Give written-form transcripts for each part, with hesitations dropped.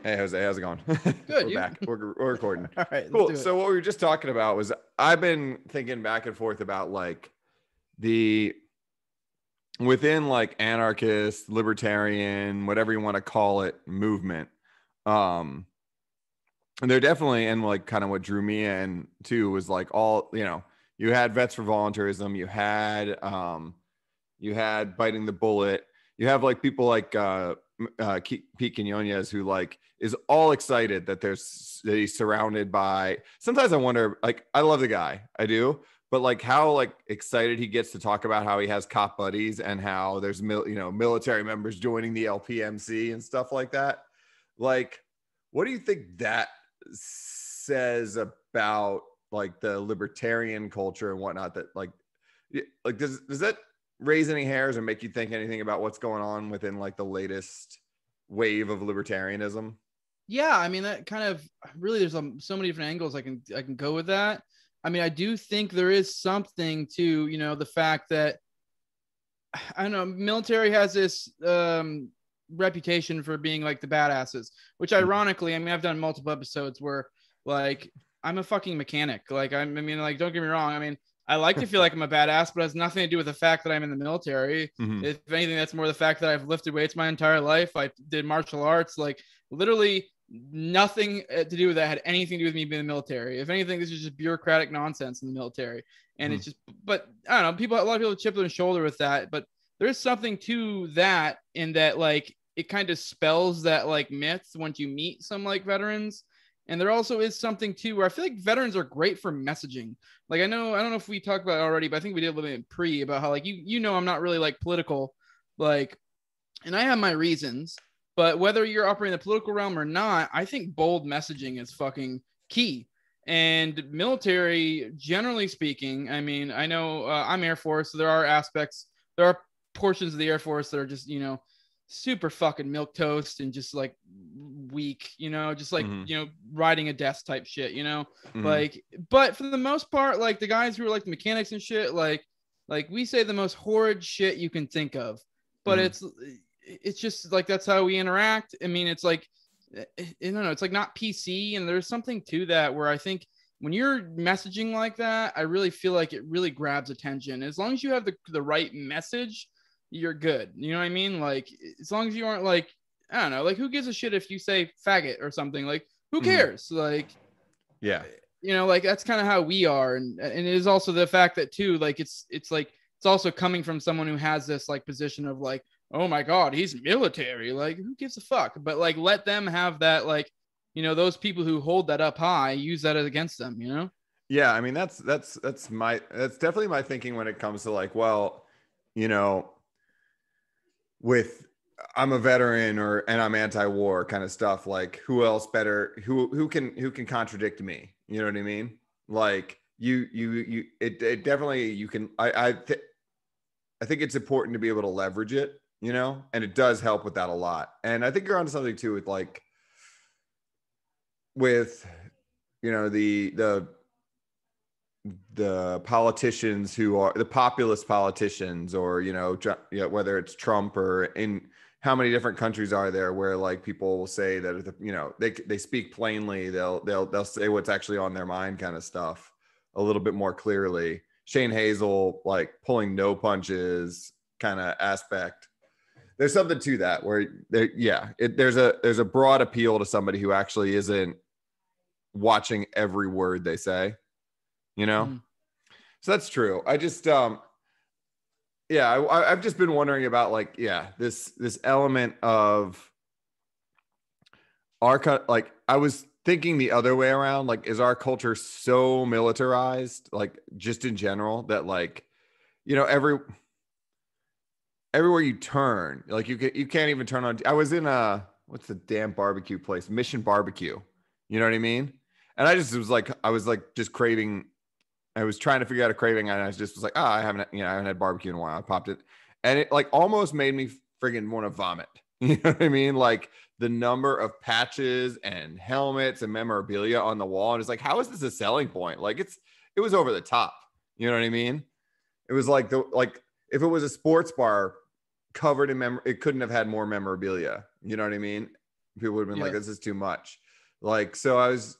Hey, Jose, how's it going? Good. We're You? back. We're recording. All right, let's Cool. do it. So what we were just talking about was I've been thinking back and forth about like the within like anarchist, libertarian, whatever you want to call it, movement. Um, and they're definitely, and like kind of what drew me in too was like all, you had Vets for Voluntarism, you had Biting the Bullet. You have like people like Pete Quinones, who like is all excited that he's surrounded by. Sometimes I wonder, like, I love the guy, I do, but like how like excited he gets to talk about how he has cop buddies and how there's military members joining the LPMC and stuff like that. Like, what do you think that says about like the libertarian culture and whatnot? That like does that raise any hairs or make you think anything about what's going on within like the latest wave of libertarianism? Yeah, I mean that kind of really. There's so many different angles I can go with that. I mean, I do think there is something to the fact that I don't know. Military has this reputation for being like the badasses, which ironically, I mean, I've done multiple episodes where like I'm a fucking mechanic. Like I mean, like don't get me wrong. I mean, I like to feel like I'm a badass, but it has nothing to do with the fact that I'm in the military. Mm-hmm. If anything, that's more the fact that I've lifted weights my entire life. I did martial arts, like literally nothing to do with that had anything to do with me being in the military. If anything, this is just bureaucratic nonsense in the military. And Mm-hmm. it's just, but I don't know, a lot of people chip their shoulder with that, but there's something to that in that, like, it kind of spells that like myth once you meet some like veterans. And there also is something too where I feel like veterans are great for messaging. Like I don't know if we talked about it already, but I think we did a little bit pre about how like I'm not really like political, like, and I have my reasons, but whether you're operating in the political realm or not, I think bold messaging is fucking key. And military, generally speaking, I mean, I know I'm Air Force, so there are aspects, there are portions of the Air Force that are just, super fucking milk toast and just like weak, just like, Mm-hmm. riding a desk type shit, Mm-hmm. like, but for the most part, like the guys who are like the mechanics and shit, like we say the most horrid shit you can think of, but Mm-hmm. it's just like that's how we interact. I mean, it's like I don't know, it's like not PC, and there's something to that where I think when you're messaging like that, I really feel like it really grabs attention. As long as you have the right message, you're good. You know what I mean? Like as long as you aren't like, I don't know, like who gives a shit if you say faggot or something? Like who Mm-hmm. cares? Like Yeah. like that's kind of how we are, and it is also the fact that too, like it's like it's also coming from someone who has this like position of like, oh my god, he's military, like who gives a fuck, but like let them have that, like, those people who hold that up high use that against them. Yeah, I mean that's definitely my thinking when it comes to like, well, you know, with I'm a veteran and I'm anti-war kind of stuff. Like, who else better? Who can contradict me? You know what I mean? Like, it definitely you can. I think it's important to be able to leverage it. And it does help with that a lot. And I think you're onto something too with like with the politicians who are the populist politicians, or whether it's Trump or in how many different countries are there where like people will say that they speak plainly, they'll say what's actually on their mind, kind of stuff, a little bit more clearly. Shane Hazel, like pulling no punches kind of aspect. There's something to that where there's a broad appeal to somebody who actually isn't watching every word they say. Mm. So that's true. I just I've just been wondering about like this element of our like I was thinking the other way around, like is our culture so militarized, like just in general, that like everywhere you turn, like you can't even turn on. I was in what's the damn barbecue place, Mission Barbecue, you know what I mean? And I was like just craving. I was trying to figure out a craving, and I was like, I haven't had barbecue in a while. I popped it, and it like almost made me friggin' want to vomit. You know what I mean? Like the number of patches and helmets and memorabilia on the wall, and it's like, how is this a selling point? Like it was over the top. You know what I mean? It was like if it was a sports bar covered in it couldn't have had more memorabilia. You know what I mean? People would have been like, Yeah. this is too much. Like, so I was,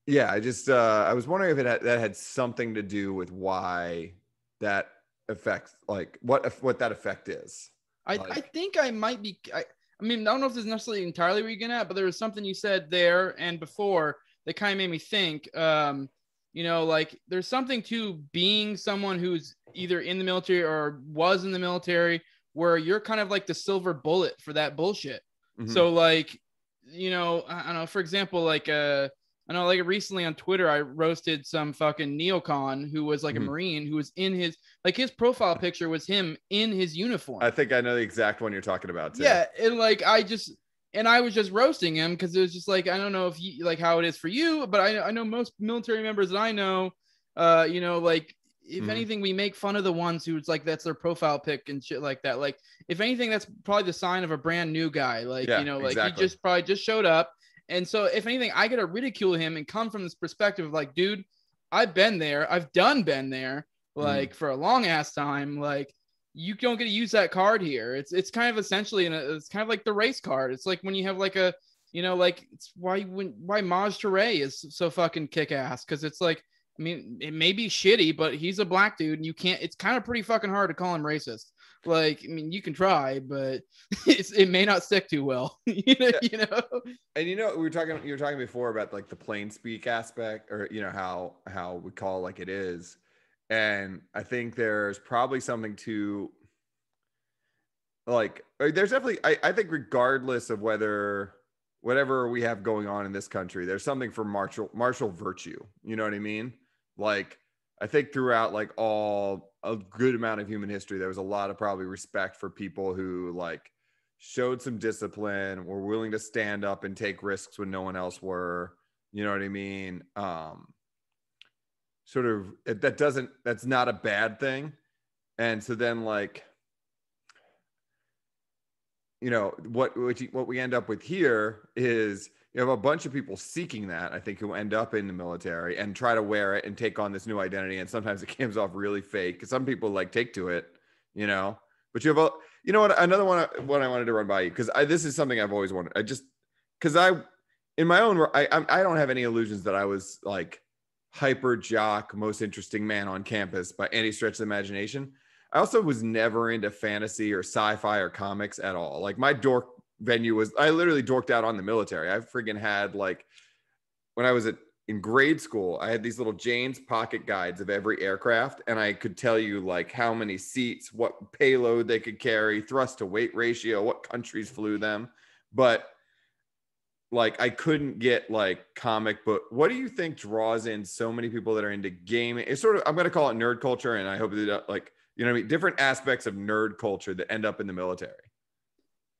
yeah, I was wondering if that had something to do with why that affects, like what that effect is. I Like, think I might be. I mean, I don't know if this is necessarily entirely what you're getting at, but there was something you said there and before that kind of made me think. Like there's something to being someone who's either in the military or was in the military, where you're kind of like the silver bullet for that bullshit. mm-hmm, So like, I don't know. For example, like I know like recently on Twitter, I roasted some fucking neocon who was like a mm-hmm. Marine who was in his profile picture was him in his I uniform. think I know the exact one you're talking about too. Yeah, and like I was just roasting him because it was just like I don't know if you like how it is for you, but I know most military members that I know, like if Mm-hmm. anything, we make fun of the ones who it's like that's their profile pic and shit like that. Like if anything, that's probably the sign of a brand new guy. Like Yeah, like he exactly. just probably just showed up, and so if anything, I gotta ridicule him and come from this perspective of like, dude, I've been there, I've been there, Mm-hmm. like for a long ass time, like you don't get to use that card here. It's kind of essentially it's kind of like the race card. It's like when you have like a like it's why Maj Toure is so fucking kick ass because it's like I mean it may be shitty, but he's a black dude and you can't. It's kind of pretty fucking hard to call him racist. Like I mean you can try, but it may not stick too well. Yeah. You know. And you were talking before about like the plain speak aspect, or how we call like it is. And I think there's probably something to like, there's definitely, I think regardless of whatever we have going on in this country, there's something for martial virtue. You know what I mean? Like, I think throughout like a good amount of human history, there was a lot of probably respect for people who like showed some discipline, were willing to stand up and take risks when no one else were. You know what I mean? Sort of that's not a bad thing. And so then like, what we end up with here is you have a bunch of people seeking that, I think, who end up in the military and try to wear it and take on this new identity. And sometimes it comes off really fake because some people like take to it, but you have what, another one I wanted to run by you, because this is something I've always wanted. In my own, I don't have any illusions that I was like hyper jock, most interesting man on campus by any stretch of the imagination. I also was never into fantasy or sci-fi or comics at all. Like my dork venue I literally dorked out on the military. I friggin' had like, when I was in grade school, I had these little Jane's pocket guides of every aircraft. And I could tell you like how many seats, what payload they could carry, thrust to weight ratio, what countries flew them. But like I couldn't get like comic book. What do you think draws in so many people that are into gaming? It's sort of, I'm going to call it nerd culture. And I hope that like, what I mean? Different aspects of nerd culture that end up in the military.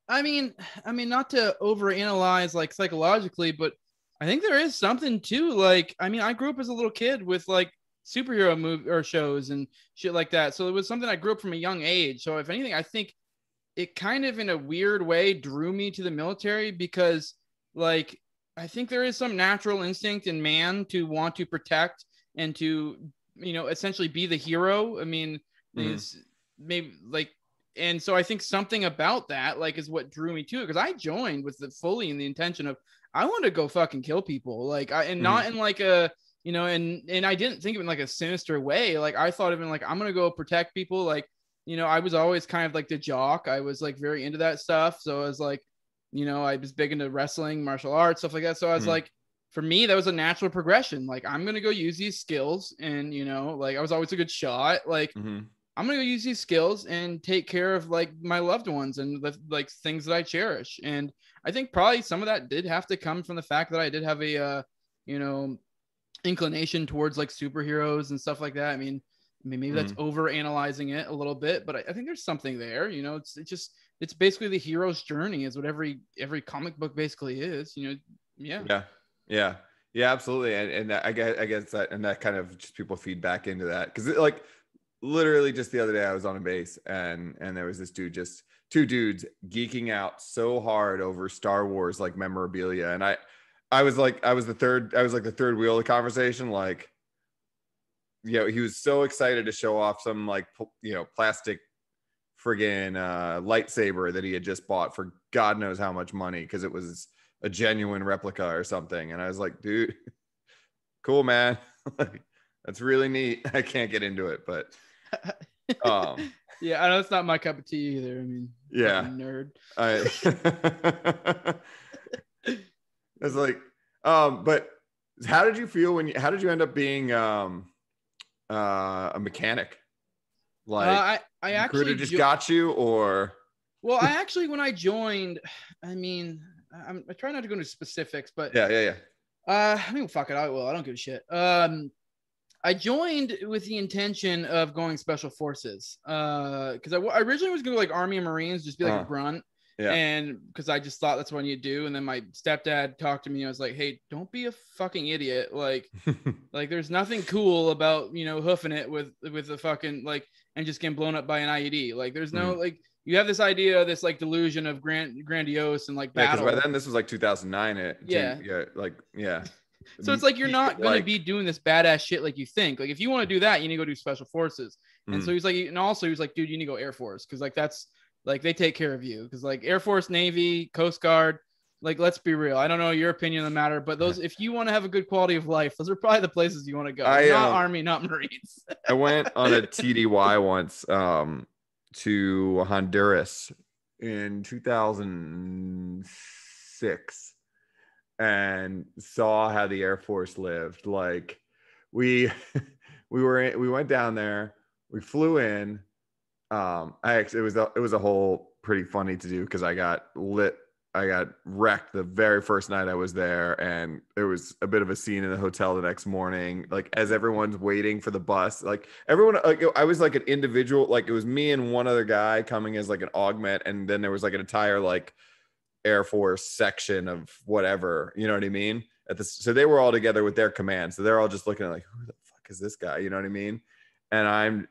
I mean, not to overanalyze like psychologically, but I think there is something too. Like, I mean, I grew up as a little kid with like superhero movie or shows and shit like that. So it was something I grew up from a young age. So if anything, I think it kind of in a weird way drew me to the military because like I think there is some natural instinct in man to want to protect and to essentially be the hero. I mean, is maybe like and so I think something about that like is what drew me to it because I joined with the fully in the intention of I want to go fucking kill people like not in like a and I didn't think of it in like a sinister way. Like I thought of it like I'm gonna go protect people. Like I was always kind of like the jock. I was like very into that stuff. So I was like, I was big into wrestling, martial arts, stuff like that. So I was like, for me, that was a natural progression. Like I'm gonna go use these skills, and like I was always a good shot. Like I'm gonna go use these skills and take care of like my loved ones and the like things that I cherish. And I think probably some of that did have to come from the fact that I did have a inclination towards like superheroes and stuff like that. I mean maybe that's over analyzing it a little bit, but I think there's something there. It's basically the hero's journey is what every comic book basically is. Yeah, absolutely. And I guess that, and that kind of just people feed back into that because like literally just the other day I was on a base and there was this dude, just two dudes geeking out so hard over Star Wars like memorabilia, and I was like the third wheel of the conversation. Like, he was so excited to show off some like plastic friggin' lightsaber that he had just bought for God knows how much money because it was a genuine replica or something. And I was like, dude, cool, man. That's really neat. I can't get into it, but yeah, I know it's not my cup of tea either. I mean, yeah, nerd. It's like, but how did you feel how did you end up being a mechanic? Like, I recruiter actually just got you, or? Well, I actually, when I joined, I mean, I try not to go into specifics, but yeah. I mean, fuck it, I will. I don't give a shit. I joined with the intention of going special forces, because I originally was going to like Army and Marines, just be like a grunt. Yeah. And because I just thought that's what you do. And then my stepdad talked to me. I was like, hey, don't be a fucking idiot. Like, like there's nothing cool about, you know, hoofing it with a fucking like, and just getting blown up by an IED. Like there's no, like, you have this idea, this like delusion of grandiose and like battle. Because by then this was like 2009. Yeah. So it's like, you're not going to be doing this badass shit like you think. Like if you want to do that, you need to go do special forces. And so he's like, and also he was like, dude, you need to go Air Force. Cause like, that's, like they take care of you, because like Air Force, Navy, Coast Guard, like let's be real. I don't know your opinion on the matter, but those, if you want to have a good quality of life, those are probably the places you want to go. Not Army, not Marines. I went on a TDY once to Honduras in 2006 and saw how the Air Force lived. Like we went down there, we flew in. It was a whole pretty funny to do because I got wrecked the very first night I was there, and there was a bit of a scene in the hotel the next morning, like as everyone's waiting for the bus, like everyone, like I was like an individual, like it was me and one other guy coming as like an augment, and then there was like an entire like Air Force section of whatever, you know what I mean? So they were all together with their command, so they're all just looking at like, who the fuck is this guy, you know what I mean? And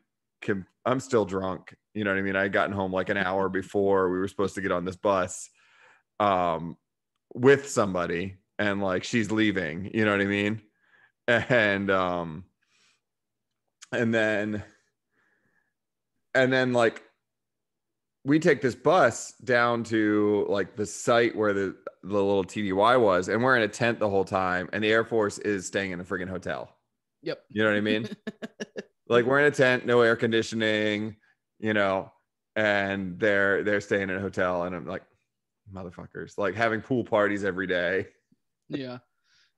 I'm still drunk. You know what I mean? I had gotten home like an hour before we were supposed to get on this bus with somebody, and like she's leaving, you know what I mean? And then like we take this bus down to like the site where the little TDY was, and we're in a tent the whole time, and the Air Force is staying in a friggin' hotel. Yep. You know what I mean? Like we're in a tent, no air conditioning, you know, and they're staying in a hotel, and I'm like, motherfuckers, like having pool parties every day. Yeah.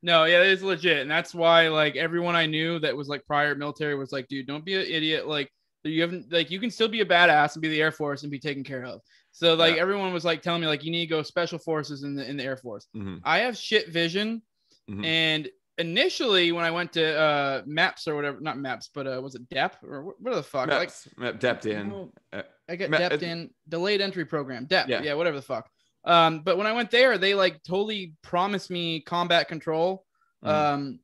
No, yeah, it's legit. And that's why like everyone I knew that was like prior military was like, dude, don't be an idiot. Like you haven't, like you can still be a badass and be the Air Force and be taken care of. So like everyone was like telling me like you need to go special forces in the Air Force. I have shit vision. And initially when I went to MAPS or whatever, not MAPS, but was it DEP or what the fuck? MAPS, like DEP'd in. You know, I got DEP'd in, delayed entry program, DEP. Yeah, whatever the fuck. But when I went there, they like totally promised me combat control. You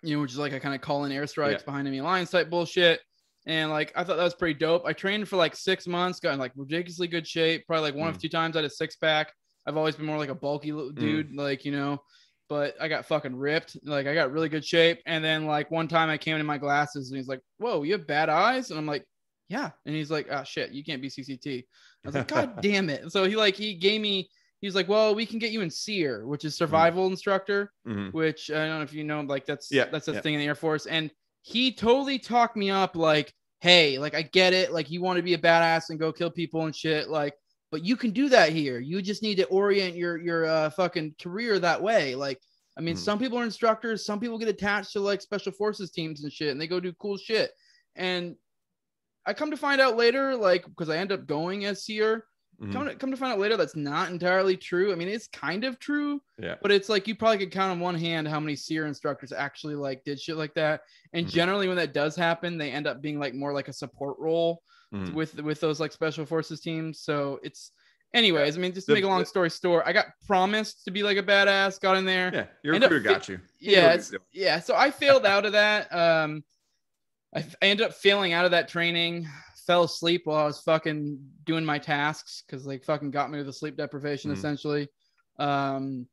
know, which is like I kind of call in airstrikes behind enemy lines type bullshit. And like I thought that was pretty dope. I trained for like 6 months, got in like ridiculously good shape. Probably like one of 2 times I had a 6-pack. I've always been more like a bulky dude, like, you know, but I got fucking ripped. Like I got really good shape. And then like one time I came in my glasses and he's like, whoa, you have bad eyes? And I'm like, yeah. And he's like, oh shit, you can't be CCT. I was like, God damn it. So he gave me, he was like, well, we can get you in SEER, which is survival instructor, which I don't know if you know, like that's the thing in the Air Force. And he totally talked me up like, hey, like I get it. Like you want to be a badass and go kill people and shit. Like, but you can do that here. You just need to orient your fucking career that way. Like, I mean, some people are instructors, some people get attached to like special forces teams and shit, and they go do cool shit. And I come to find out later, like, because I end up going as SEER, come to find out later, that's not entirely true. I mean, it's kind of true, but it's like, you probably could count on one hand how many SEER instructors actually like did shit like that. And generally when that does happen, they end up being like more like a support role with those like special forces teams. So it's, anyways, I mean, just to make a long story short, I got promised to be like a badass, got in there. Yeah, your recruiter got you. Yeah. So I failed out of that. I ended up failing out of that training, fell asleep while I was fucking doing my tasks, because like fucking got me with a sleep deprivation essentially. And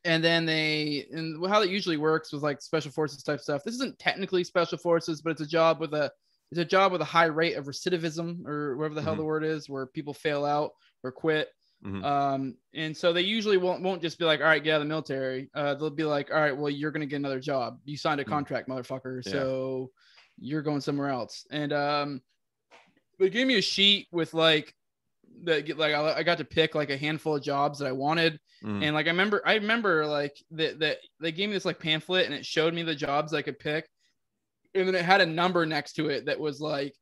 then and how that usually works with like special forces type stuff. This isn't technically special forces, but it's a job with a it's a job with a high rate of recidivism or whatever the hell the word is, where people fail out or quit. And so they usually won't just be like, all right, get out of the military. They'll be like, all right, well, you're going to get another job. You signed a contract, motherfucker. So you're going somewhere else. And they gave me a sheet with like I got to pick like a handful of jobs that I wanted. And like, I remember like that they gave me this like pamphlet and it showed me the jobs I could pick. And then it had a number next to it that was like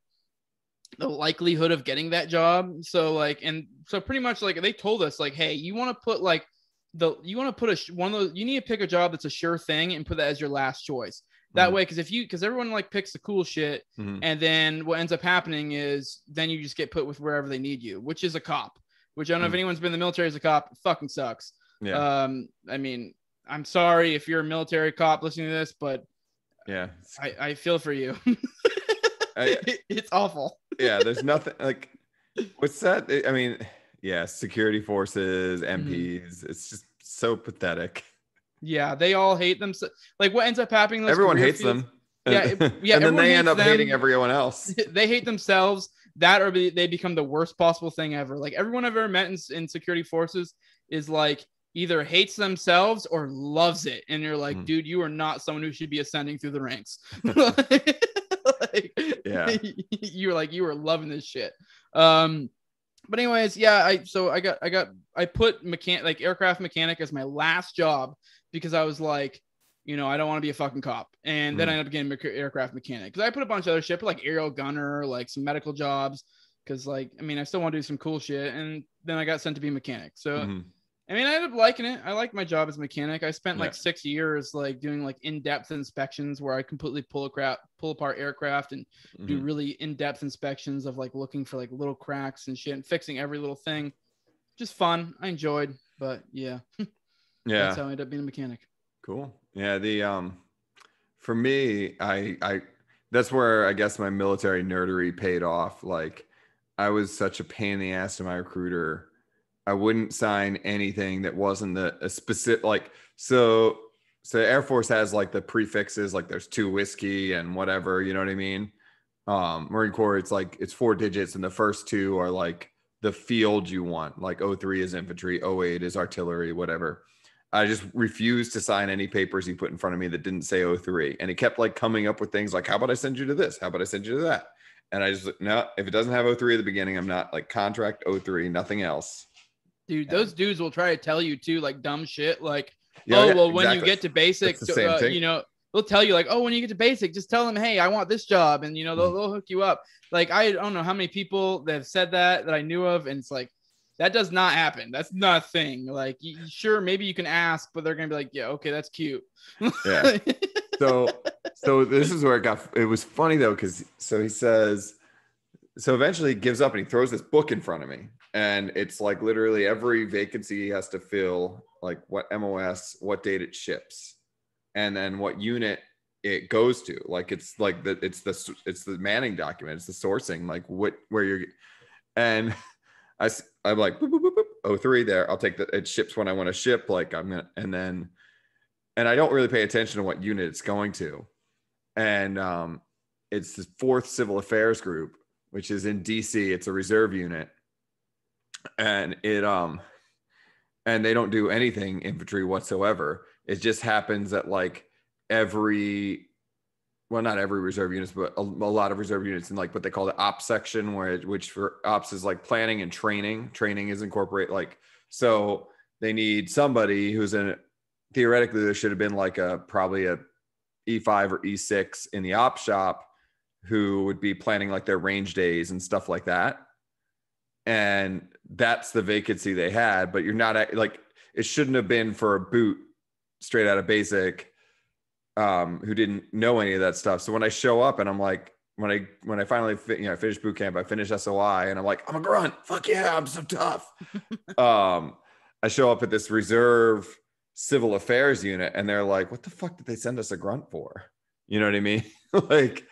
the likelihood of getting that job. So like, and so pretty much like they told us like, hey, you want to put like one of those, you need to pick a job that's a sure thing and put that as your last choice. That way, because everyone like picks the cool shit, and then what ends up happening is then you just get put with wherever they need you, which is a cop. Which I don't know if anyone's been in the military as a cop. It fucking sucks. Yeah. I mean, I'm sorry if you're a military cop listening to this, but yeah, I feel for you. It's awful. Yeah, there's nothing like what's that? I mean, yeah, security forces, MPs. It's just so pathetic. Yeah, they all hate them. Like what ends up happening? Everyone hates them. Yeah, and then they end up hating everyone else. They hate themselves. That or they become the worst possible thing ever. Like everyone I've ever met in security forces is like either hates themselves or loves it. And you're like, dude, you are not someone who should be ascending through the ranks. Like, yeah, you were loving this shit. But anyways, yeah, I put aircraft mechanic as my last job because I was like, I don't want to be a fucking cop. And then I ended up getting aircraft mechanic because I put a bunch of other shit, like aerial gunner, like some medical jobs. Because like, I mean, I still want to do some cool shit. And then I got sent to be a mechanic. So, I mean, I ended up liking it. I liked my job as a mechanic. I spent like 6 years like doing like in-depth inspections where I completely pull apart aircraft and do really in-depth inspections of like looking for like little cracks and shit and fixing every little thing. Just fun. I enjoyed, but yeah. That's how I ended up being a mechanic. Cool. Yeah. For me, I that's where I guess my military nerdery paid off. Like I was such a pain in the ass to my recruiter. I wouldn't sign anything that wasn't a specific, like, so Air Force has like the prefixes, like there's 2 whiskey and whatever, you know what I mean? Marine Corps, it's like, it's 4 digits and the first 2 are like the field you want. Like 03 is infantry, 08 is artillery, whatever. I just refused to sign any papers he put in front of me that didn't say 03. And he kept like coming up with things like, how about I send you to this? How about I send you to that? And I just, no, if it doesn't have 03 at the beginning, I'm not like contract 03, nothing else. Dude, those dudes will try to tell you too, like dumb shit. Like, when you get to basic, they'll tell you like, oh, when you get to basic, just tell them, hey, I want this job. And, they'll hook you up. Like, I don't know how many people that have said that I knew of. And it's like, that does not happen. That's not a thing. Like, sure, maybe you can ask, but they're going to be like, yeah, okay, that's cute. Yeah. So this is where it was funny though. He says, so eventually he gives up and he throws this book in front of me. And it's like literally every vacancy he has to fill, like what MOS, what date it ships, and then what unit it goes to. Like it's like it's the Manning document, it's the sourcing, like where you're. And I'm like boop, boop, boop, boop, 03 there. I'll take it ships when I want to ship. Like I'm gonna, and I don't really pay attention to what unit it's going to, and it's the 4th Civil Affairs Group, which is in DC. It's a reserve unit. And and they don't do anything infantry whatsoever. It just happens that like not every reserve units, but a lot of reserve units in like what they call the ops section, which for ops is like planning and training. Training is incorporate, like, so they need somebody who's theoretically there should have been like probably a E5 or E6 in the ops shop who would be planning like their range days and stuff like that. And that's the vacancy they had, but you're not like, it shouldn't have been for a boot straight out of basic who didn't know any of that stuff. So when I show up and I'm like, when I finally I finished boot camp, I finished SOI and I'm like, I'm a grunt. Fuck yeah, I'm so tough. I show up at this reserve civil affairs unit and they're like, what the fuck did they send us a grunt for? You know what I mean? Like,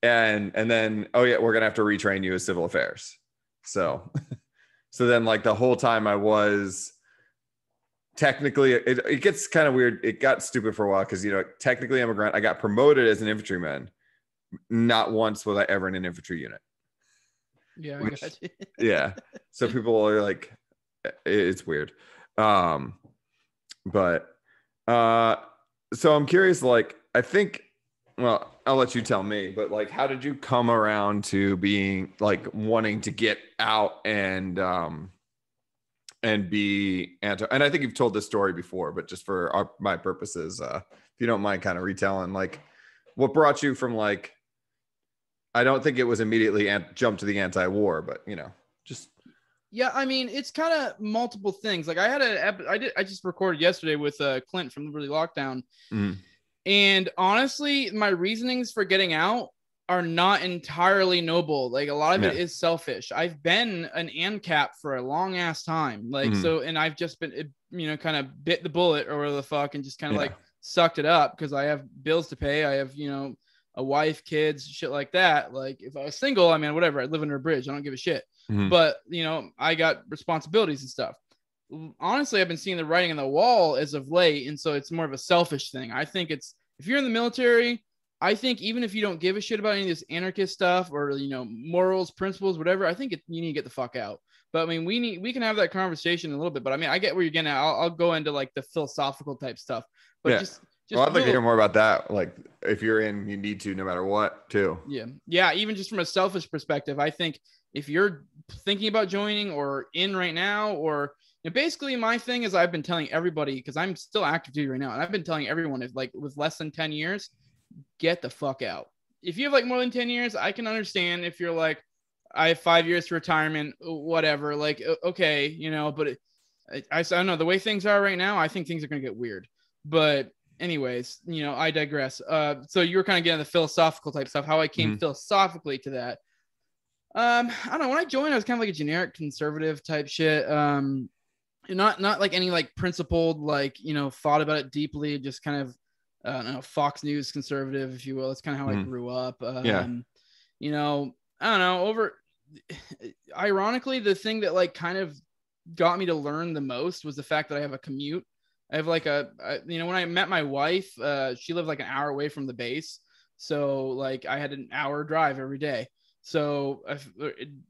and then, oh yeah, we're gonna have to retrain you as civil affairs. So then like the whole time I was technically, it gets kind of weird. It got stupid for a while because, technically I'm a grunt. I got promoted as an infantryman, not once was I ever in an infantry unit. Yeah, I Which, got you. yeah. So people are like, it's weird. But so I'm curious, like, I think, well, I'll let you tell me, but like, how did you come around to being like wanting to get out and be anti? And I think you've told this story before, but just for my purposes, if you don't mind kind of retelling, like, what brought you from like, I don't think it was immediately jump to the anti-war, but just Yeah, I mean, it's kind of multiple things. Like I just recorded yesterday with Clint from Liberty Lockdown. mm, And honestly, my reasonings for getting out are not entirely noble. Like a lot of it yeah, is selfish. I've been an ANCAP for a long ass time. Like, mm, so, and I've just been, kind of bit the bullet or whatever the fuck and just kind of yeah, like sucked it up because I have bills to pay. I have, a wife, kids, shit like that. Like if I was single, I mean, whatever, I'd live under a bridge. I don't give a shit. mm, But, I got responsibilities and stuff. Honestly, I've been seeing the writing on the wall as of late. And so it's more of a selfish thing. I think if you're in the military, I think even if you don't give a shit about any of this anarchist stuff or, morals, principles, whatever, I think you need to get the fuck out. But I mean, we can have that conversation in a little bit, but I mean, I get where you're getting at. I'll go into like the philosophical type stuff, but yeah. just Well, I'd like to real, hear more about that. Like, if you're in, you need to, no matter what, too. yeah. Even just from a selfish perspective, I think if you're thinking about joining or in right now, or basically my thing is I've been telling everybody because I'm still active duty right now, and I've been telling everyone if like with less than 10 years, get the fuck out. If you have like more than 10 years, I can understand if you're like, I have 5 years to retirement, whatever. Like, okay, but I don't know the way things are right now. I think things are going to get weird. But anyways, I digress. So you were kind of getting the philosophical type stuff, how I came philosophically to that. I don't know. When I joined, I was kind of like a generic conservative type shit. Not like any like principled, like, thought about it deeply, just kind of, I don't know, Fox News conservative, if you will. That's kind of how I grew up. Yeah. I don't know, ironically, the thing that like kind of got me to learn the most was the fact that I have a commute. I have like when I met my wife, she lived like an hour away from the base. So like I had an hour drive every day. So,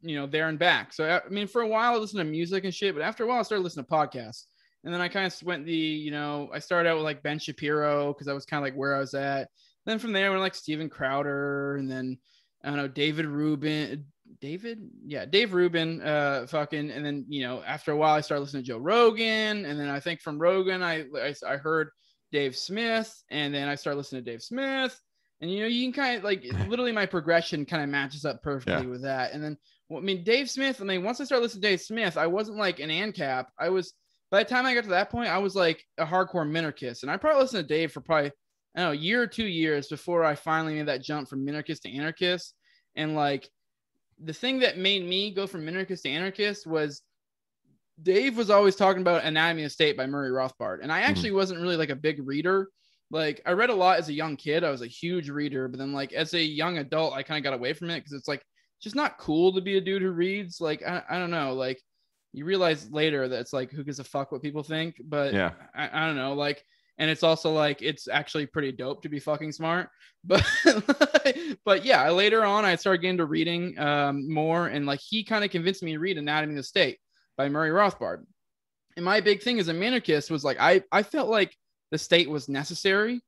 there and back. So, I mean, for a while I listened to music and shit, but after a while I started listening to podcasts. And then I kind of went I started out with like Ben Shapiro because I was kind of like where I was at. Then from there I went like Steven Crowder, and then I don't know, Dave Rubin, fucking. And then, after a while I started listening to Joe Rogan. And then I think from Rogan, I heard Dave Smith, and then I started listening to Dave Smith. And, you can kind of like literally my progression kind of matches up perfectly with that. And then, Dave Smith, once I started listening to Dave Smith, I wasn't like an ANCAP. By the time I got to that point, I was like a hardcore minarchist. And I probably listened to Dave for probably, I don't know, a year or 2 years before I finally made that jump from minarchist to anarchist. And like the thing that made me go from minarchist to anarchist was Dave was always talking about Anatomy of State by Murray Rothbard. And I actually wasn't really like a big reader. Like I read a lot as a young kid. I was a huge reader, but then like as a young adult, I kind of got away from it because it's like just not cool to be a dude who reads. Like I don't know. Like you realize later that it's like who gives a fuck what people think. But Yeah. I don't know. Like, and it's also like it's actually pretty dope to be fucking smart. But but yeah, later on I started getting into reading more, and like he kind of convinced me to read Anatomy of the State by Murray Rothbard. And my big thing as a minarchist was like I felt like the state was necessary,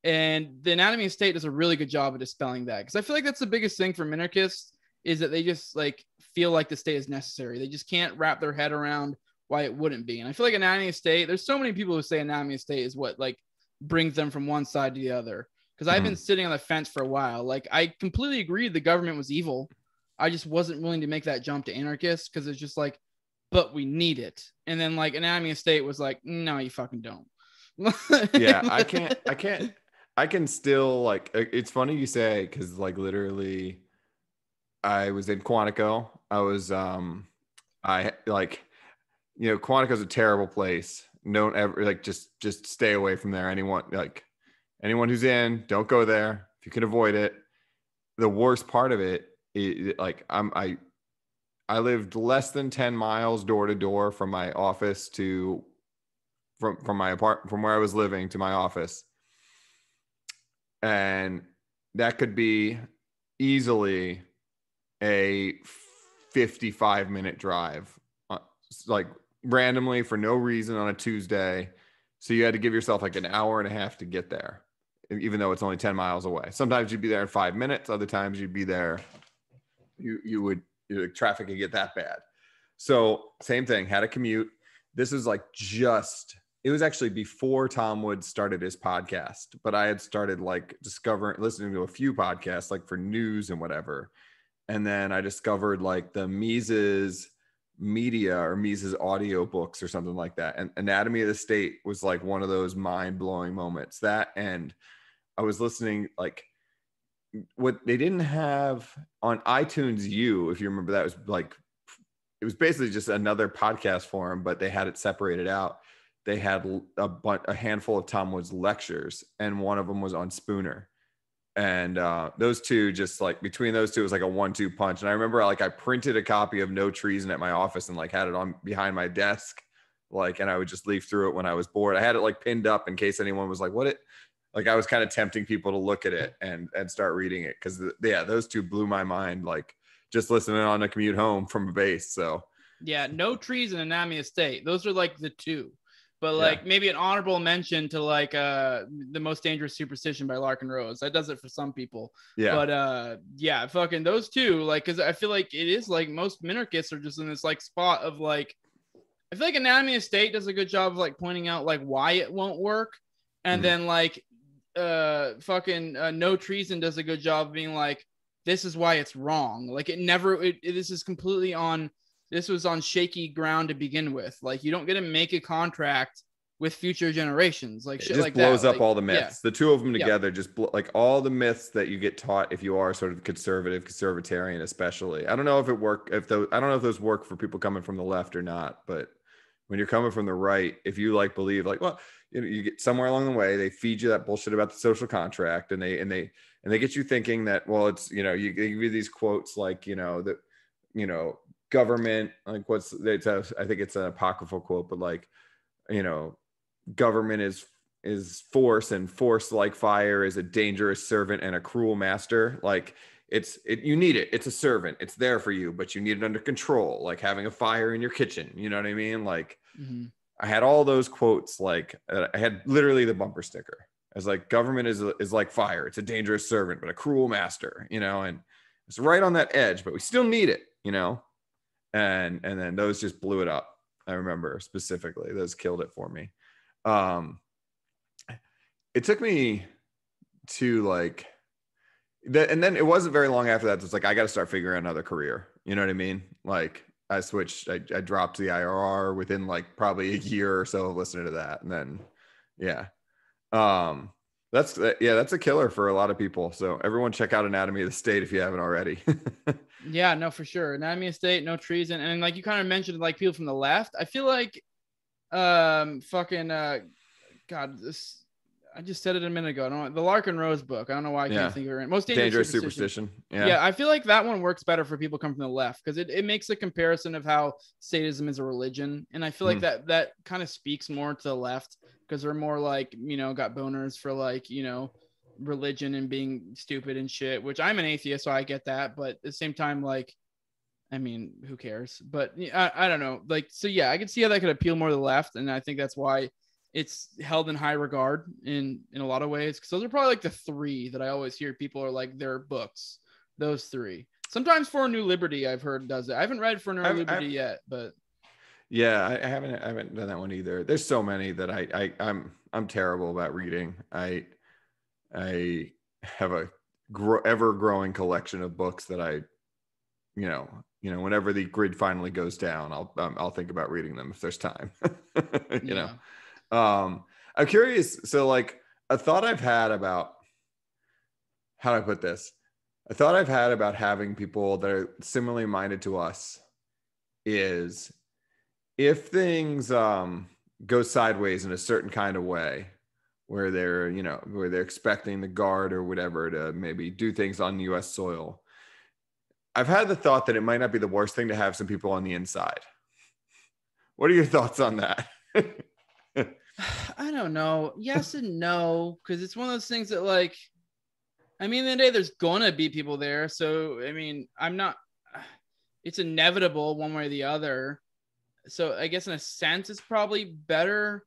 and the Anatomy of State does a really good job of dispelling that, because I feel like that's the biggest thing for minarchists is that they just like feel like the state is necessary. They just can't wrap their head around why it wouldn't be. And I feel like Anatomy of State, there's so many people who say Anatomy of State is what like brings them from one side to the other, because I've been sitting on the fence for a while. Like I completely agreed the government was evil. I just wasn't willing to make that jump to anarchist because it's just like, but we need it. And then like Anatomy of State was like, no, you fucking don't. Yeah, I can still like, it's funny you say, because like literally I was in Quantico. I was I like, Quantico's a terrible place. Don't ever like just stay away from there. Anyone who's in, don't go there if you can avoid it. The worst part of it is like I lived less than 10 miles door to door from my office to from my apartment, from where I was living to my office. And that could be easily a 55-minute drive, like randomly for no reason on a Tuesday. So you had to give yourself like an hour and a half to get there, even though it's only 10 miles away. Sometimes you'd be there in 5 minutes. Other times you'd be there. Traffic could get that bad. So same thing, had a commute. This is like it was actually before Tom Woods started his podcast, but I had started like listening to a few podcasts, like for news and whatever. And then I discovered like the Mises media or Mises audio books or something like that. And Anatomy of the State was like one of those mind-blowing moments. That, and I was listening, like what they didn't have on iTunes U, if you remember, that was like, it was basically just another podcast forum, but they had it separated out. They had a handful of Tom Woods lectures, and one of them was on Spooner. And those two, just like between those two, it was like a 1-2 punch. And I remember like I printed a copy of No Treason at my office and like had it on behind my desk, like, and I would just leaf through it when I was bored. I had it like pinned up in case anyone was like, like I was kind of tempting people to look at it and start reading it. Cause those two blew my mind, like just listening on a commute home from a base. So yeah, No Treason and Anatomy of the State. Those are like the two. But like maybe an honorable mention to like The Most Dangerous Superstition by Larkin Rose. That does it for some people. Yeah. But fucking those two, like, because I feel like it is like most minarchists are just in this like spot of like, I feel like Anatomy of State does a good job of like pointing out like why it won't work. And then like No Treason does a good job of being like, this is why it's wrong. Like this was on shaky ground to begin with. Like you don't get to make a contract with future generations. Like shit, it just like blows that. up like, all the myths. The two of them together just like all the myths that you get taught if you are sort of conservatarian, especially. I don't know if it work. I don't know if those work for people coming from the left or not. But when you're coming from the right, if you like believe like, well, you get somewhere along the way, they feed you that bullshit about the social contract, and they get you thinking that, well, it's, you give you these quotes like, government, like I think it's an apocryphal quote, but like, government is force, and force, like fire, is a dangerous servant and a cruel master. Like you need it. It's a servant. It's there for you, but you need it under control, like having a fire in your kitchen. You know what I mean? Like I had all those quotes. Like I had literally the bumper sticker. I was like, government is like fire. It's a dangerous servant, but a cruel master, and it's right on that edge, but we still need it, and then those just blew it up. I remember specifically, those killed it for me. It took me to like that, and then it wasn't very long after that. It's like, I got to start figuring out another career. You know what I mean? Like I switched, I dropped the IRR within like probably a year or so of listening to that. And then, that's a killer for a lot of people. So everyone check out Anatomy of the State if you haven't already. Yeah, no, for sure. Anatomy of the State, No Treason. And like you kind of mentioned, like people from the left, I feel like, I just said it a minute ago. The Larkin Rose book. I don't know why I can't think of it. Most Dangerous Superstition. Yeah, I feel like that one works better for people coming from the left because it makes a comparison of how statism is a religion. And I feel like that kind of speaks more to the left because they're more like, got boners for like, religion and being stupid and shit, which I'm an atheist, so I get that. But at the same time, like, I mean, who cares? But I don't know. Like, so yeah, I can see how that could appeal more to the left. And I think that's why it's held in high regard in a lot of ways. Cause those are probably like the three that I always hear people are like their books, those three. Sometimes For a New Liberty, I've heard does it. I haven't read For a New Liberty yet, but yeah, I haven't done that one either. There's so many that I'm terrible about reading. I have a ever growing collection of books that I, whenever the grid finally goes down, I'll think about reading them if there's time. you know. I'm curious. So like a thought I've had about, how do I put this? A thought I've had about having people that are similarly minded to us is if things go sideways in a certain kind of way where they're expecting the guard or whatever to maybe do things on U.S. soil. I've had the thought that it might not be the worst thing to have some people on the inside. What are your thoughts on that? I don't know. Yes and no, because it's one of those things that like I mean, in the day there's gonna be people there. So I mean, it's inevitable one way or the other. So I guess in a sense it's probably better,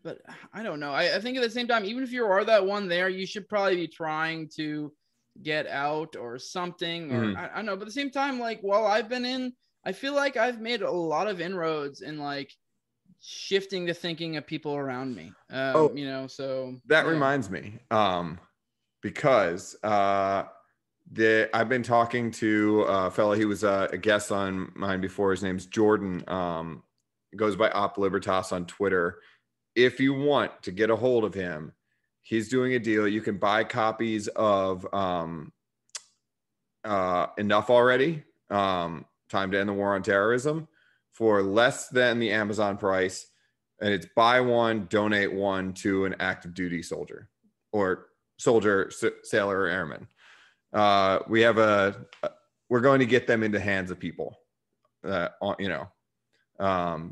but I don't know. I think at the same time, even if you are that one there, you should probably be trying to get out or something, or I don't know. But at the same time, like while I've been in, I feel like I've made a lot of inroads in like shifting the thinking of people around me. So that reminds me, because I've been talking to a fellow. He was a guest on mine before. His name's Jordan. Goes by Op Libertas on Twitter. If you want to get a hold of him, he's doing a deal. You can buy copies of Enough Already, Time to End the War on Terrorism, for less than the Amazon price. And it's buy one, donate one to an active duty soldier or soldier, sailor, or airman. We're going to get them into the hands of people,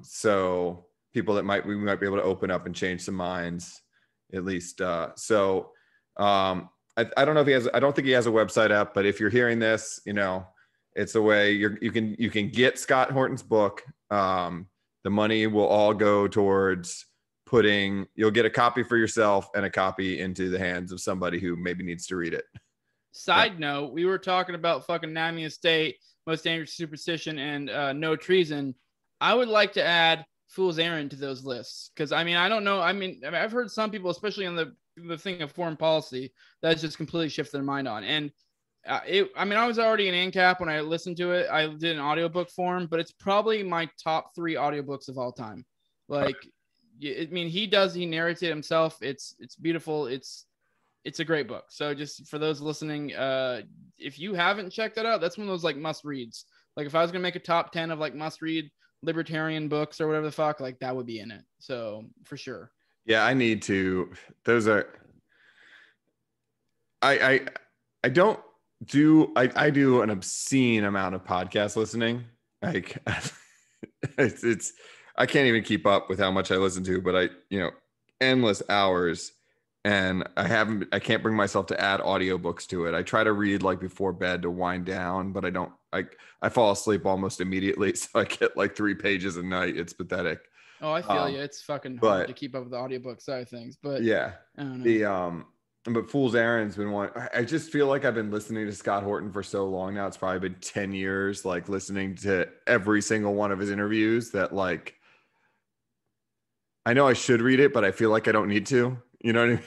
so people that we might be able to open up and change some minds, at least. I don't know if I don't think he has a website up, but if you're hearing this, it's a way you can get Scott Horton's book. The money will all go towards you'll get a copy for yourself and a copy into the hands of somebody who maybe needs to read it. Side note, we were talking about fucking Nami Estate, Most Dangerous Superstition, and No Treason. I would like to add Fool's Errand to those lists, because I mean, I don't know. I mean, I've heard some people, especially on the thing of foreign policy, that's just completely shifted their mind on. And I was already an ANCAP when I listened to it. I did an audiobook form, but it's probably my top 3 audiobooks of all time. Like, I mean, he narrates it himself. It's beautiful. It's a great book. So just for those listening, if you haven't checked that out, that's one of those like must reads. Like if I was going to make a top 10 of like must read libertarian books or whatever the fuck, like that would be in it. So for sure. Yeah, I need to. Those are. I don't do. I do an obscene amount of podcast listening. Like it's I can't even keep up with how much I listen to, but endless hours. And I can't bring myself to add audiobooks to it. I try to read like before bed to wind down, but I fall asleep almost immediately. So I get like 3 pages a night. It's pathetic. Oh, I feel you. It's fucking hard to keep up with the audiobook side of things, but yeah, I don't know. But Fool's Errand's been one. I just feel like I've been listening to Scott Horton for so long now. It's probably been 10 years, like listening to every single one of his interviews, that like, I know I should read it, but I feel like I don't need to. You know what I mean?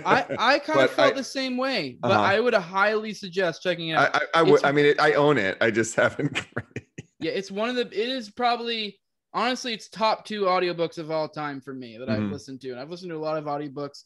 I kind of felt the same way, but I would highly suggest checking it out. I would. I mean, I own it. I just haven't. Yeah, it is probably, honestly, it's top 2 audiobooks of all time for me that I've listened to. And I've listened to a lot of audiobooks.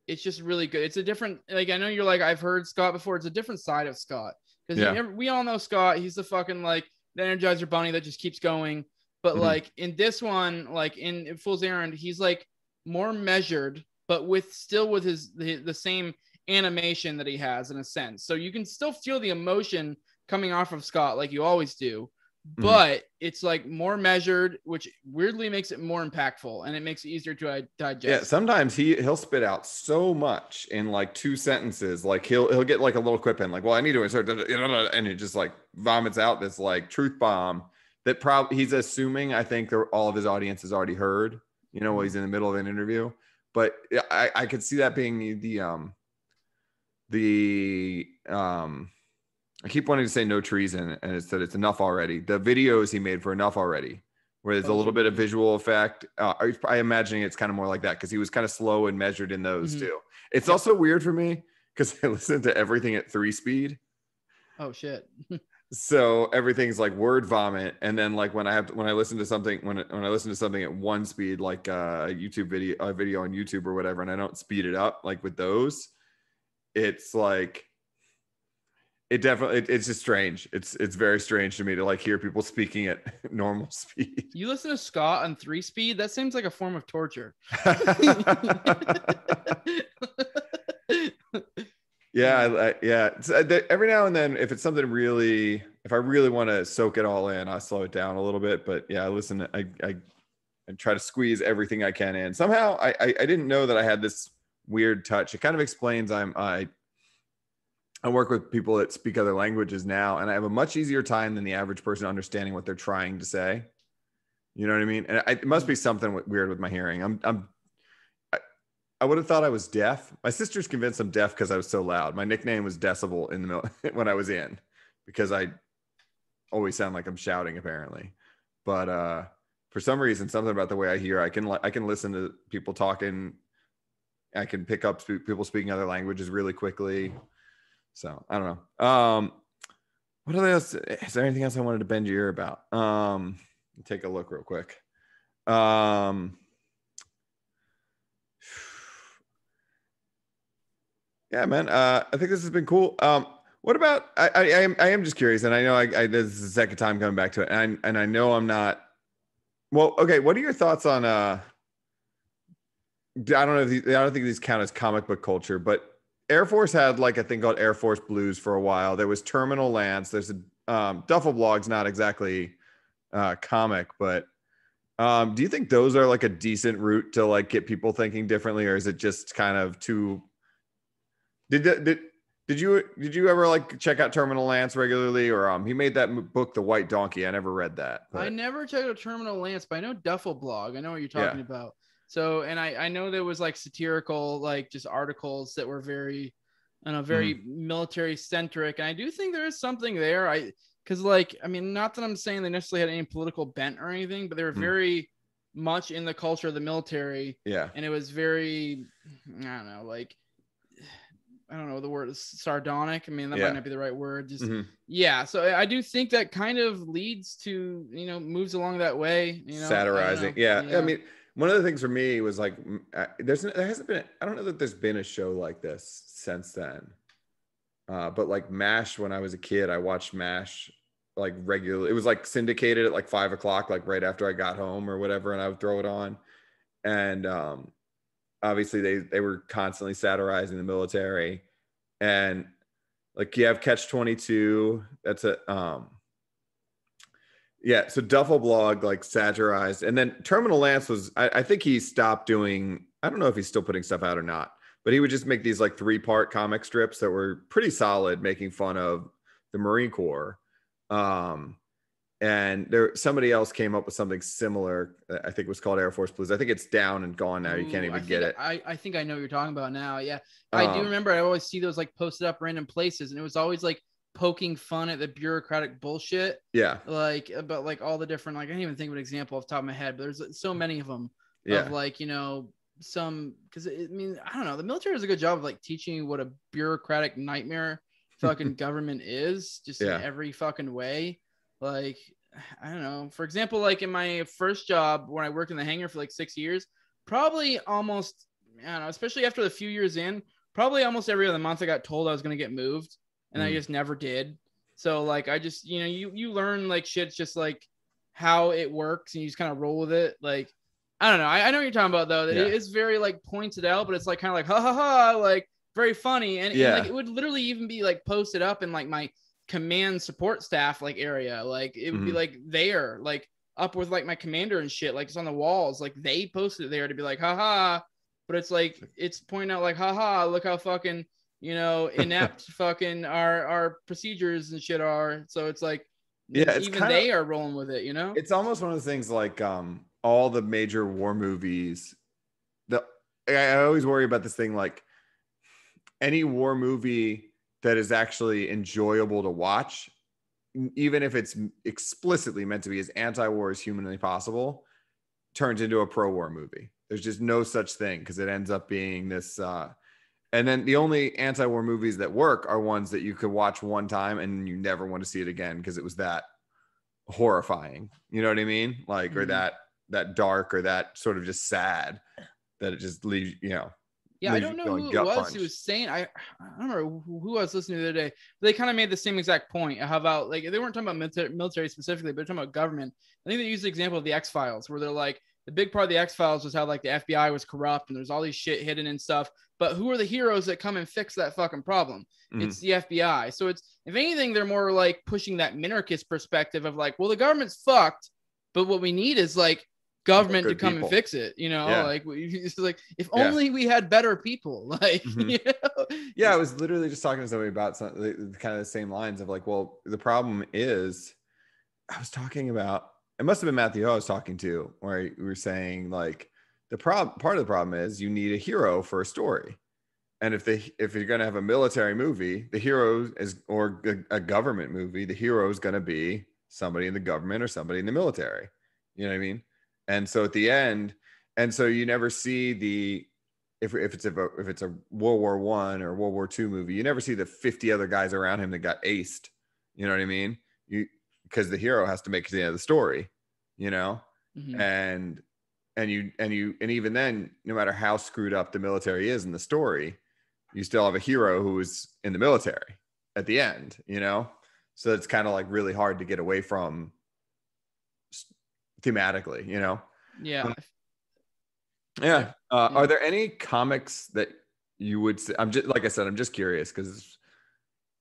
It's just really good. It's a different, like, I know you're like, I've heard Scott before. It's a different side of Scott. Because we all know Scott. He's the fucking like the Energizer Bunny that just keeps going. But like in this one, like in Fool's Errand, he's like more measured, but with the same animation that he has in a sense. So you can still feel the emotion coming off of Scott like you always do, but it's like more measured, which weirdly makes it more impactful and it makes it easier to digest. Yeah, sometimes he'll spit out so much in like 2 sentences. Like he'll get like a little quip in, like, well, I need to insert, and it just like vomits out this like truth bomb that probably he's assuming, I think, all of his audience has already heard, while he's in the middle of an interview. But I could see that being I keep wanting to say No Treason, and it's that it's Enough Already. The videos he made for Enough Already, where there's a little bit of visual effect. I imagine it's kind of more like that because he was kind of slow and measured in those too. It's also weird for me because I listen to everything at 3 speed. Oh shit. So everything's like word vomit, and then like when I listen to something at 1 speed, like a video on YouTube or whatever, and I don't speed it up like with those, it's like it's just strange. It's very strange to me to like hear people speaking at normal speed. You listen to Scott on 3 speed? That seems like a form of torture. Yeah. Every now and then, if it's something if I really want to soak it all in, I slow it down a little bit. But yeah, I try to squeeze everything I can in. Somehow I didn't know that I had this weird touch. It kind of explains I work with people that speak other languages now, and I have a much easier time than the average person understanding what they're trying to say. You know what I mean? And it must be something weird with my hearing. I would have thought I was deaf. My sister's convinced I'm deaf because I was so loud. My nickname was Decibel in the middle when I was in, because I always sound like I'm shouting apparently. But for some reason, something about the way I hear, I can listen to people talking. I can pick up people speaking other languages really quickly. So I don't know. What else? Is there anything else I wanted to bend your ear about? Take a look real quick. Yeah, man. I think this has been cool. What about? I am just curious, and I know this is the second time coming back to it, and I know I'm not. Well, okay. What are your thoughts on? I don't know. I don't think these count as comic book culture, but Air Force had like a thing called Air Force Blues for a while. There was Terminal Lance. There's a Duffel Blog's not exactly comic, but do you think those are like a decent route to like get people thinking differently, or is it just kind of too? Did you ever like check out Terminal Lance regularly, or he made that book The White Donkey? I never read that. I never checked out Terminal Lance, but I know Duffel Blog. I know what you're talking about. So, and I know there was like satirical, like just articles that were very, I don't know, very military centric. And I do think there is something there. Because like, I mean, not that I'm saying they necessarily had any political bent or anything, but they were very much in the culture of the military. Yeah. And it was very, I don't know, like, I don't know the word is sardonic. I mean, that might not be the right word. Just yeah. So I do think that kind of leads to, moves along that way. Satirizing. Yeah. I mean, one of the things for me was like, there hasn't been. I don't know that there's been a show like this since then. But like MASH, when I was a kid, I watched MASH like regularly. It was like syndicated at like 5 o'clock, like right after I got home or whatever, and I would throw it on. And obviously they were constantly satirizing the military, and like you have Catch 22. That's a yeah. So Duffel Blog like satirized, and then Terminal Lance was. I think he stopped doing. I don't know if he's still putting stuff out or not, but he would just make these like 3-part comic strips that were pretty solid, making fun of the Marine Corps. And somebody else came up with something similar. I think it was called Air Force Blues. I think it's down and gone now. You can't even get it. I think I know what you're talking about now. Yeah. I do remember I always see those like posted up random places, and it was always like poking fun at the bureaucratic bullshit. Yeah. Like about like all the different, like I can't even think of an example off the top of my head, but there's so many of them of like, some, because I mean, I don't know, the military does a good job of like teaching you what a bureaucratic nightmare fucking government is, just in every fucking way. Like, I don't know. For example, like in my first job when I worked in the hangar for like 6 years, probably almost, I don't know, especially after the few years in, probably almost every other month I got told I was going to get moved, and I just never did. So like, I just, you learn like shit's just like how it works, and you just kind of roll with it. Like, I don't know. I know what you're talking about though. That it is very like pointed out, but it's like kind of like, ha ha ha, like very funny. And like, it would literally even be like posted up in like my command support staff like area, like it would be like there, like up with like my commander and shit, like it's on the walls, like they posted it there to be like haha, but it's like it's pointing out like haha, look how fucking inept fucking our procedures and shit are. So it's like it's even they are rolling with it. It's almost one of the things like all the major war movies. I always worry about this thing, like any war movie that is actually enjoyable to watch, even if it's explicitly meant to be as anti-war as humanly possible, turns into a pro-war movie. There's just no such thing, because it ends up being this. And then the only anti-war movies that work are ones that you could watch one time and you never want to see it again because it was that horrifying. You know what I mean? Like, or that dark, or that sort of just sad, that it just leaves, Yeah, I don't know who it was who was saying. I don't remember who I was listening to the other day. But they kind of made the same exact point. How about, like, they weren't talking about military specifically, but they're talking about government. I think they used the example of the X-Files, where they're like, the big part of the X-Files was how like the FBI was corrupt and there's all these shit hidden and stuff. But who are the heroes that come and fix that fucking problem? It's the FBI. So it's, if anything, they're more like pushing that minarchist perspective of like, well, the government's fucked, but what we need is like government to good come people. and fix it. You know, Yeah. like it's like if Yeah. only we had better people. Like, Mhm. Yeah, I was literally just talking to somebody about kind of the same lines of like, well, the problem is, I was talking about, it must have been Matthew I was talking to, where we were saying like part of the problem is you need a hero for a story. And if you're going to have a military movie, the hero is, or a government movie, the hero is going to be somebody in the government or somebody in the military. You know what I mean? And so at the end, and so you never see the, if it's a World War I or World War II movie, you never see the 50 other guys around him that got aced. You know what I mean? Because the hero has to make it to the end of the story, you know? Mhm. And even then, no matter how screwed up the military is in the story, you still have a hero who is in the military at the end, you know? So it's kind of like really hard to get away from thematically, you know? Yeah. Yeah. Are there any comics that you would say, I'm just, like I said, I'm just curious because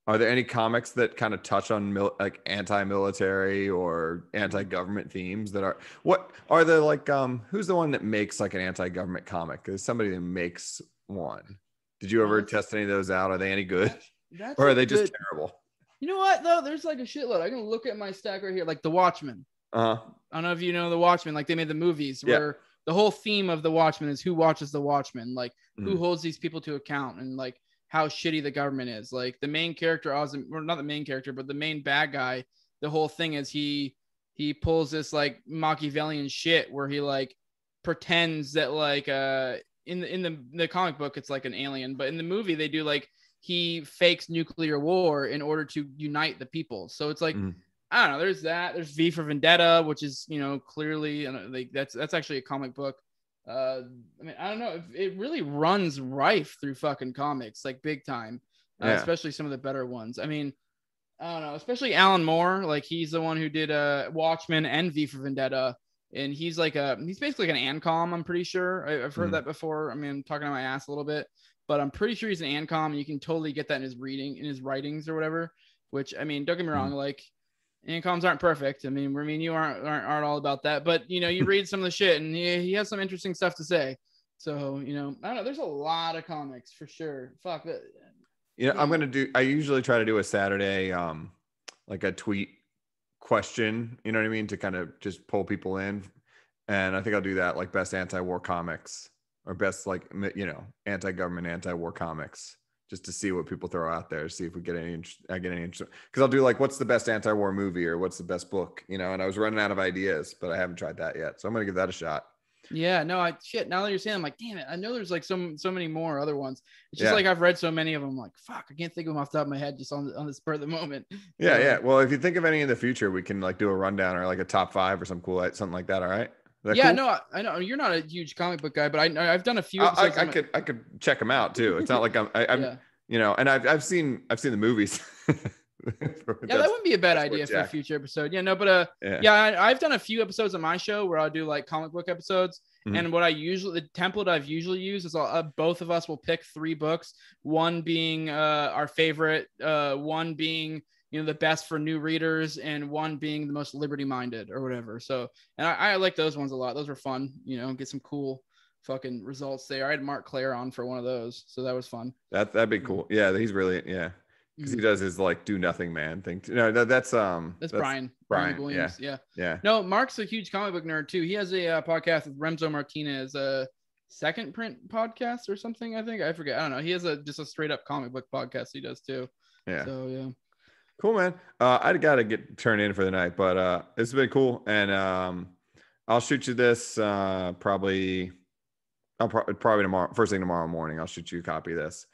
are there any comics that kind of touch on like anti-military or anti-government themes that are, what are the like, who's the one that makes like an anti-government comic? There's somebody that makes one. Did you ever test any of those out? Are they any good? That's or are they just terrible? You know what though? There's like a shitload. I can look at my stack right here, like The Watchmen. Uh-huh. I don't know if you know The Watchmen. Like they made the movies where the whole theme of The Watchmen is who watches The Watchmen, like who holds these people to account, and like how shitty the government is. Like the main character, or not the main character, but the main bad guy. The whole thing is he pulls this like Machiavellian shit where he like pretends that like in the comic book it's like an alien, but in the movie they do like he fakes nuclear war in order to unite the people. So it's like I don't know. There's that. There's V for Vendetta, which is clearly like that's actually a comic book. I mean, I don't know. It really runs rife through fucking comics, like big time, especially some of the better ones. I mean, I don't know, especially Alan Moore. Like he's the one who did Watchmen and V for Vendetta, and he's basically like an ANCOM. I'm pretty sure. I've heard that before. I mean, I'm talking to my ass a little bit, but I'm pretty sure he's an ANCOM, and you can totally get that in his writings or whatever. Which I mean, don't get me wrong, like. ANCOMs aren't perfect. I mean, you aren't all about that, but you read some of the shit, and he has some interesting stuff to say. So I don't know. There's a lot of comics for sure. Fuck that. I usually try to do a Saturday, like a tweet question. You know what I mean, to kind of just pull people in, and I think I'll do that, like best anti-war comics or best like anti-government, anti-war comics. Just to see what people throw out there, see if we get any interest. Because I'll do like, what's the best anti-war movie or what's the best book, and I was running out of ideas, but I haven't tried that yet. So I'm going to give that a shot. Yeah, no, now that you're saying, I'm like, damn it. I know there's like so many more other ones. It's just like, I've read so many of them. I'm like, fuck, I can't think of them off the top of my head just on the spur of the moment. Yeah. Yeah. Well, if you think of any in the future, we can like do a rundown or like a top 5 or something like that. All right. Yeah, cool? No, I know you're not a huge comic book guy, but I've done a few episodes. I could check them out too. It's not like I'm and I've seen the movies. Yeah, that wouldn't be a bad idea for a future episode. Yeah, no, but I've done a few episodes on my show where I'll do like comic book episodes. And the template I've usually used is both of us will pick 3 books, one being our favorite, one being the best for new readers, and one being the most liberty minded or whatever. So, and I like those ones a lot. Those were fun. Get some cool fucking results there. I had Mark Claire on for one of those, so that was fun. That'd be cool. Yeah, he's really because he does his like do nothing man thing. That's Brian Williams. Yeah. No, Mark's a huge comic book nerd too. He has a podcast with Remzo Martinez, a Second Print podcast or something. I forget. I don't know. He has just a straight up comic book podcast he does too. Yeah. So yeah. Cool, man. I gotta get turned in for the night, but it's been cool, and I'll shoot you this probably tomorrow, first thing tomorrow morning. I'll shoot you a copy of this.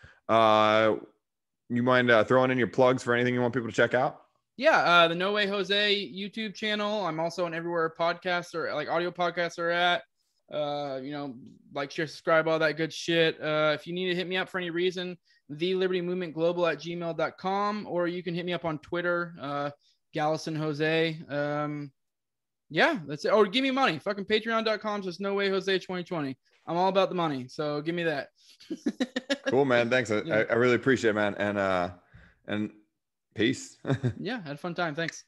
You mind throwing in your plugs for anything you want people to check out? Yeah, the No Way Jose YouTube channel. I'm also on everywhere podcasts or like audio podcasts are at. Like, share, subscribe, all that good shit. If you need to hit me up for any reason, thelibertymovementglobal@gmail.com, or you can hit me up on Twitter, Gallison Jose. Yeah, that's it. Or give me money. Fucking patreon.com. Just No Way Jose 2020. I'm all about the money, so give me that. Cool, man. Thanks. I really appreciate it, man. And peace. Yeah, had a fun time. Thanks.